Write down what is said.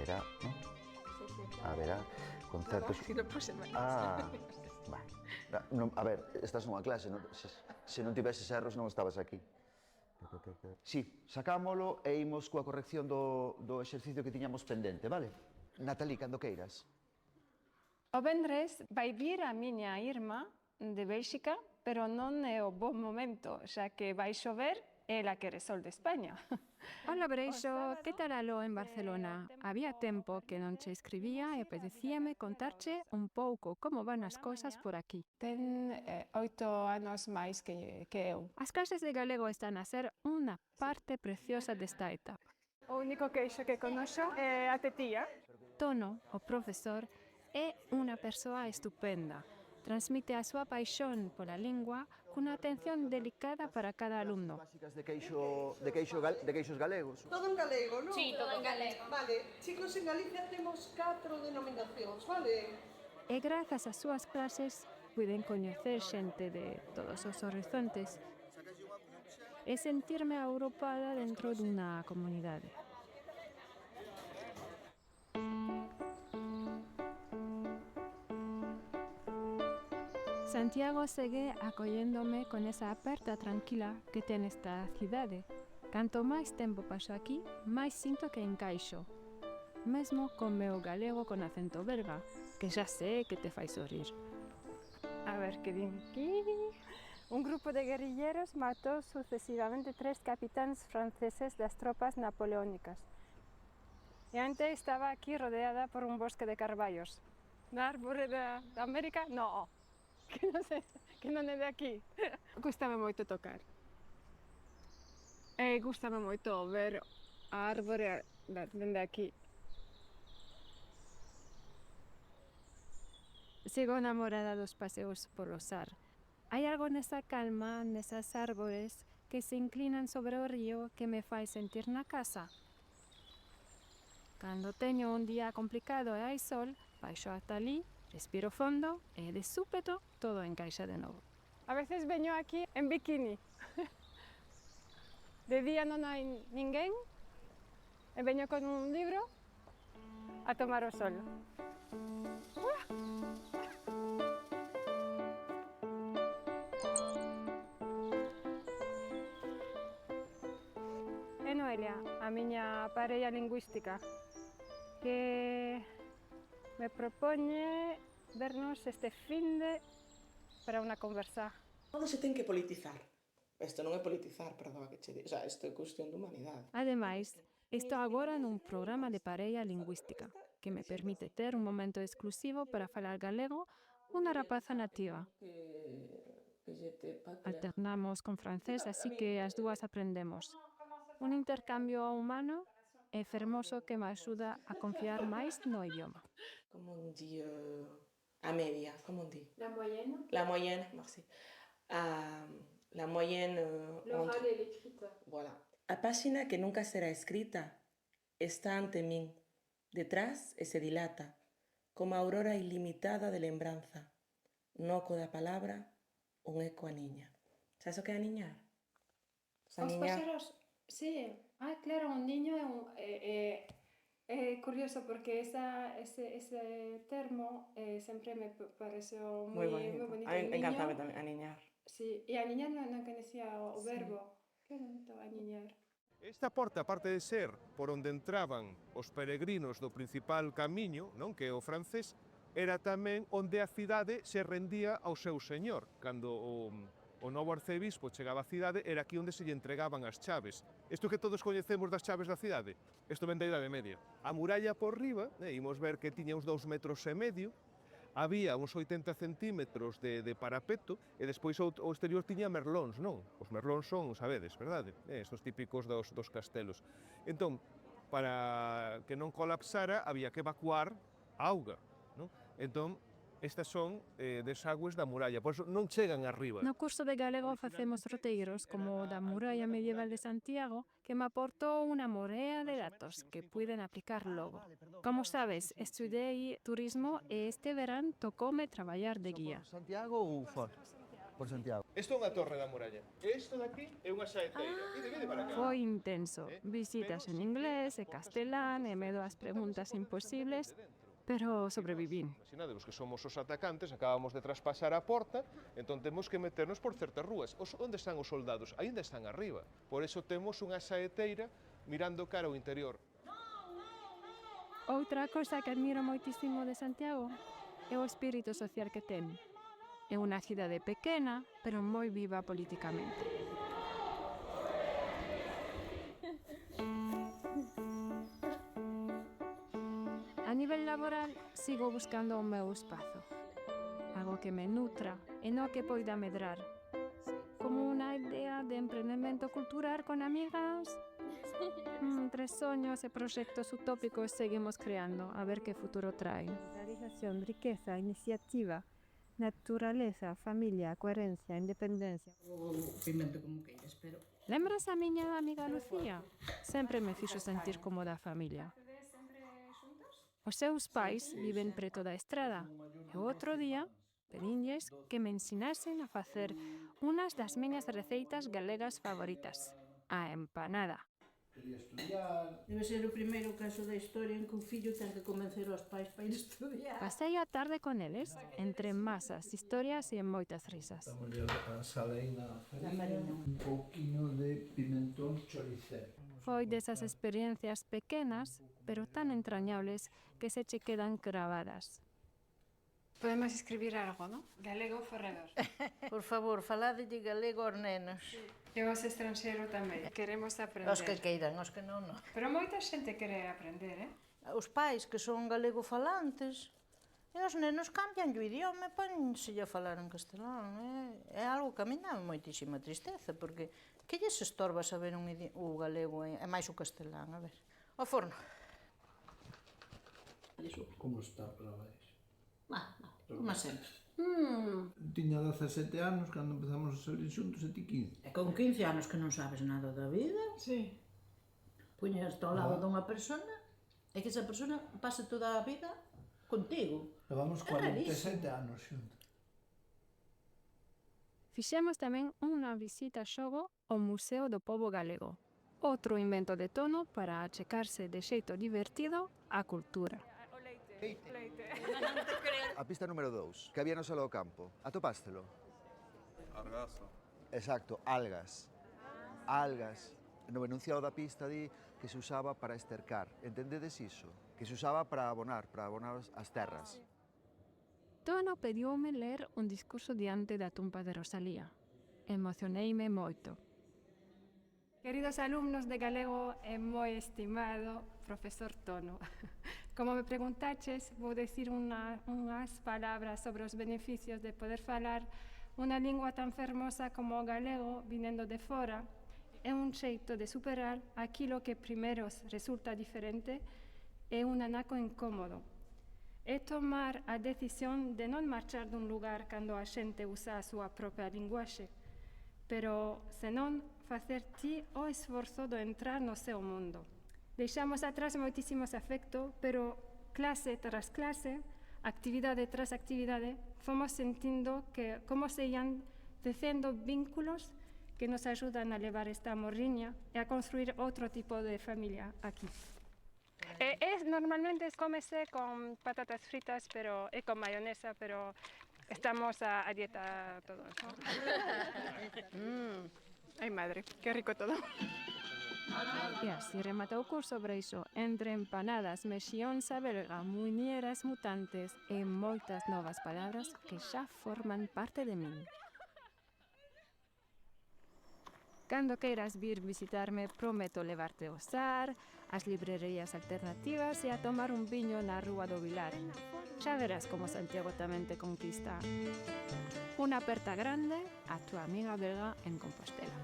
Haberá, ¿no? Sí, sí. Haberá concertos... Si non puse máis. Vale. Non, a ver, estás nunha clase, non? Se non tiveses erros non estabas aquí. Sí, sacámolo e imos coa corrección do exercicio que tiñamos pendente, vale? Natalí, cando queiras. O vendres vai vir a miña irmá de Bélxica, pero non é o bo momento, xa que vai xover e ela quere sol de España. Hola Breixo, que tal aló en Barcelona? Había tempo que non che escribía e apetecíame contarche un pouco como van as cousas por aquí. Ten 8 anos máis que eu. As clases de galego están a ser unha parte preciosa desta etapa. O único queixo que conoxo é a tetía. Tono, o profesor, é unha persoa estupenda. Transmite a súa paixón pola lingua cunha atención delicada para cada alumno. Básicas de queixos galegos. Todo en galego, non? Sí, todo en galego. Vale, chicos, en Galicia temos 4 denominacións, vale? E grazas ás súas clases puiden coñecer xente de todos os horizontes e sentirme agrupada dentro dunha comunidade. Santiago segue acolléndome con esa aperta tranquila que ten esta cidade. Canto máis tempo paso aquí, máis sinto que encaixo. Mesmo con meu galego con acento belga, que xa sei que te fai sorrir. A ver, que din aquí. Un grupo de guerrilleros matou sucesivamente 3 capitáns franceses das tropas napoleónicas. E antes estaba aquí rodeada por un bosque de carballos. Na árbore da América? No, que non sei, que non é de aquí. Gústame moito tocar. E gústame moito ver a árbore dende aquí. Sigo namorada dos paseos por o Sar. Hai algo nesa calma, nesas árbores que se inclinan sobre o río que me fai sentir na casa. Cando teño un día complicado e hai sol, baixo ata ali, respiro fondo e de súpeto todo encaixa de novo. A veces veño aquí en bikini. De día non hai ninguén e veño con un libro a tomar o sol. É Noelia, a miña parella lingüística, que me propoñe vernos este finde para unha conversa. Todo se ten que politizar. Isto non é politizar, perdoa que che diga. O sea, isto é cuestión de humanidade. Ademais, estou agora nun programa de parella lingüística que me permite ter un momento exclusivo para falar galego unha rapaza nativa. Alternamos con francés, así que as dúas aprendemos. Un intercambio humano e fermoso que me axuda a confiar máis no idioma. Como on dit a media, como on dit? La moyenne. La moyenne, merci. La moyenne... L'oral et l'écrite. Voilà. A páxina que nunca será escrita está ante min, detrás e se dilata, como a aurora ilimitada de lembranza. No oco da palabra, un eco a niña. Sabes o que é a niñar? Os paxeros, sí. Ah, claro, un niño é curioso porque ese termo sempre me pareceu moi bonito. A mí encantame tamén, a niñar. Sí, e a niñar non conocía o verbo. Que bonito, a niñar. Esta porta, aparte de ser por onde entraban os peregrinos do principal camiño, non, que é o francés, era tamén onde a cidade se rendía ao seu señor. Cando o novo arcebispo chegaba á cidade, era aquí onde se lle entregaban as chaves. Isto que todos coñecemos das chaves da cidade, isto ven da Idade Media. A muralla por riba, imos ver que tiña uns 2,5 metros, había uns 80 centímetros de parapeto e despois o exterior tiña merlóns, non? Os merlóns son, sabedes, verdade? Estos típicos dos castelos. Entón, para que non colapsara, había que evacuar a auga, non? Entón, estas son desagües da muralla, por eso non chegan arriba. No curso de galego facemos roteiros como o da muralla medieval de Santiago, que me aportou unha morea de datos que puiden aplicar logo. Como sabes, estudei turismo e este verán tocoume traballar de guía. Santiago ou fora? por Santiago. Isto é unha torre da muralla. Isto daqui é unha saeteira. Vide para cá. Foi intenso. Visitas en inglés e castelán e medo ás preguntas imposibles, pero sobrevivín. Imaginadevos que somos os atacantes, acabamos de traspasar a porta, entón temos que meternos por certas rúas. Onde están os soldados? Ainda están arriba. Por eso temos unha saeteira mirando cara ao interior. Outra cosa que admiro moitísimo de Santiago é o espírito social que ten. É unha cidade pequena, pero moi viva políticamente. A nivel laboral, sigo buscando o meu espazo. Algo que me nutra e no que poida medrar. Como unha idea de emprendemento cultural con amigas. Entre soños e proxectos utópicos seguimos creando, a ver que futuro trae. Realización, riqueza, iniciativa, naturaleza, familia, coherencia, independencia. O pimento como queiras, pero... Lembras a miña amiga Lucía? Sempre me fixo sentir como da familia. Os seus pais viven preto da estrada e o outro día pedinlles que me ensinasen a facer unas das miñas receitas galegas favoritas, a empanada. Quería estudiar. Debe ser o primeiro caso da historia en que o fillo ten que convencer os pais para ir estudiar. Pasei a tarde con eles, entre masas, historias e moitas risas. Estamos a salena farina, un pouquiño de pimentón choricero. Foi desas experiencias pequenas, pero tan entrañables que se che quedan cravadas. Podemos escribir algo, ¿no? Galego forever. Por favor, faladelle galego aos nenos. E os estranxeros tamén. Queremos aprender. Os que queiran, os que non, non. Pero moita xente quere aprender, eh? Os pais que son galego falantes, e os nenos cambian o idioma e pónselle a falar en castelán. É algo que a min dá moitísima tristeza, porque que lles estorba saber o galego e máis o castelán, a ver. O forno. Como está para baixo? Como sempre. Tiña 17 anos cando empezamos a salir xuntos e ti 15. E con 15 anos que non sabes nada da vida, Sí. puñas ao lado dunha persona e que esa persona pase toda a vida contigo. Levamos 47 anos xuntos. Fixemos tamén unha visita a xogo ao Museo do Pobo Galego. Outro invento de tono para achecarse de xeito divertido á cultura. A pista número 2, que había no Sala do Campo. Atopástelo? Argazo. Exacto, algas. Algas. No enunciado da pista di que se usaba para estercar. Entendedes iso? Que se usaba para abonar as terras. Tono pediume ler un discurso diante da tumba de Rosalía. Emocioneime moito. Queridos alumnos de galego e moi estimado profesor Tono, como me preguntaches, vou decir unhas palabras sobre os beneficios de poder falar unha lingua tan fermosa como o galego vinendo de fora. É un xeito de superar aquilo que primeiro resulta diferente e un anaco incómodo. É tomar a decisión de non marchar dun lugar cando a xente usa a súa propia linguaxe, pero senón facer ti o esforzo de entrar no seu mundo. Deixamos atrás moitísimos afecto, pero clase tras clase, actividade tras actividade, fomos sentindo que como se ian tecendo vínculos que nos axudan a levar esta morriña e a construir outro tipo de familia aquí. Normalmente cómese con patatas fritas pero, e con mayonesa, pero estamos a dieta todos, ¿no? Ai madre, que rico todo. E así rematou o curso Breixo entre empanadas, mexións a belga, muiñeras mutantes e moitas novas palabras que xa forman parte de min. Cando queiras vir visitarme, prometo levarte ao SAR, as librerías alternativas e a tomar un viño na Rúa do Vilar. Xa verás como Santiago tamén te conquista. Unha aperta grande a túa amiga belga en Compostela.